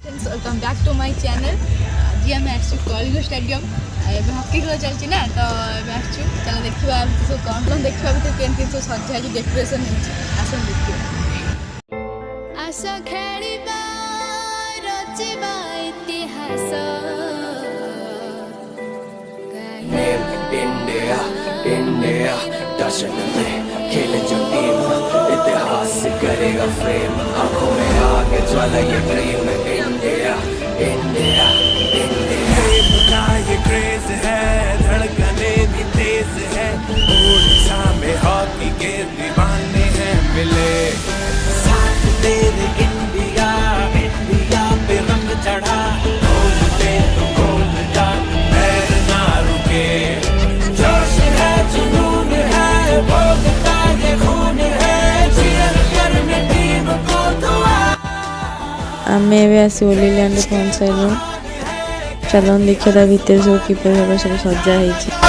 Welcome back to my channel. आज आम आसु कलिंग स्टेडियम हॉकी खेल चलती ना तो आसु चलो देखा सब कौन कौन देखा केमती सब सजा डेकोरेशन आस देखिए। आस खेलिबा रचिबा इतिहास इंडिया इंडिया दर्शन में खेले जो टीम इतिहास करेगा फ्रेम आंखों में आगे ज्वाला ये ड्रीम इंडिया इंडिया इंडिया का ये क्रेज है धड़कने भी तेज है ओडिशा में हॉकी के दीवाने हैं मिले साथ तेरे इंडिया इंडिया पे रंग चढ़ा गोल पे तो गोल डाल पैर ना रुके जोश है जुनून है भोगता ये खून है चीयर करने टीम को दुआ आमे एवं आसी ओलीलैंड पहुंच सारू चलो देखिए भितर सब किपर भाव सब सजा है।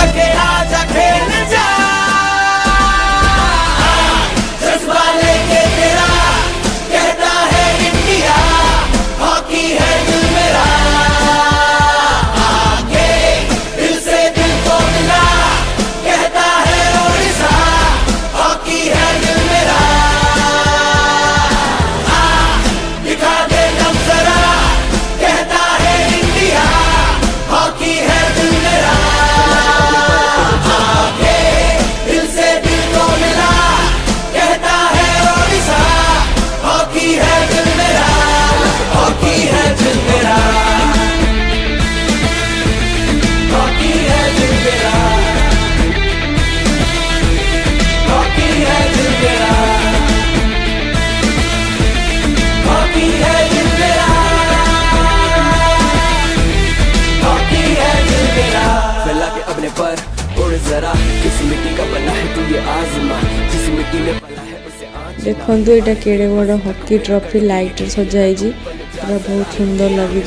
पर उड़ जरा किसी मिट्टी का बना है तू ये आजमा जिस मिट्टी में पला है उसे आज देखो एटा केड़े बड़ हॉकी ट्रॉफी लाइट सजाई पूरा बहुत सुंदर लगी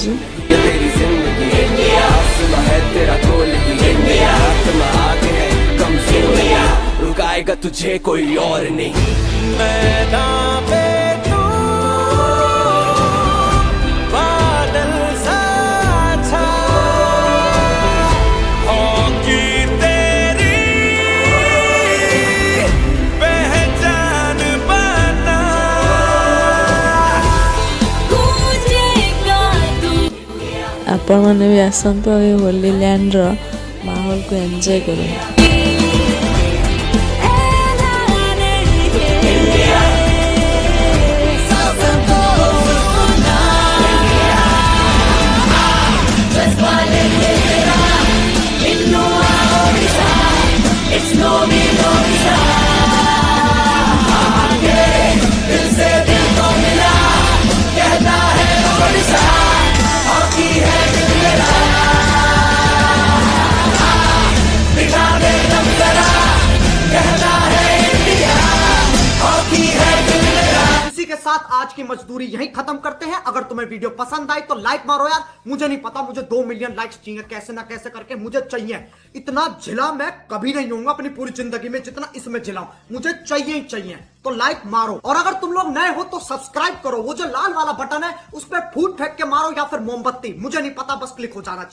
तेरी जिंदगी इंडिया आसमां है तेरा गोल ही इंडिया आत्मा आगे है कम इंडिया रुकाएगा तुझे कोई और नहीं मैदान पे तू बादल सा छा हॉकी तेरी पहचान बना आपण मैंने भी आसतु होलीलैंड माहौल को एंजॉय करूँ। साथ आज की मजदूरी यहीं खत्म करते हैं। अगर तुम्हें वीडियो पसंद आई तो लाइक मारो यार। मुझे नहीं पता, मुझे 2 मिलियन लाइक्स चाहिए, कैसे ना कैसे करके मुझे चाहिए। इतना झिला मैं कभी नहीं होऊंगा अपनी पूरी जिंदगी में जितना इसमें झिलाऊं, मुझे चाहिए ही चाहिए। तो लाइक मारो और अगर तुम लोग नए हो तो सब्सक्राइब करो। वो जो लाल वाला बटन है उस पर फूट फेंक के मारो या फिर मोमबत्ती, मुझे नहीं पता, बस क्लिक हो जाना चाहिए।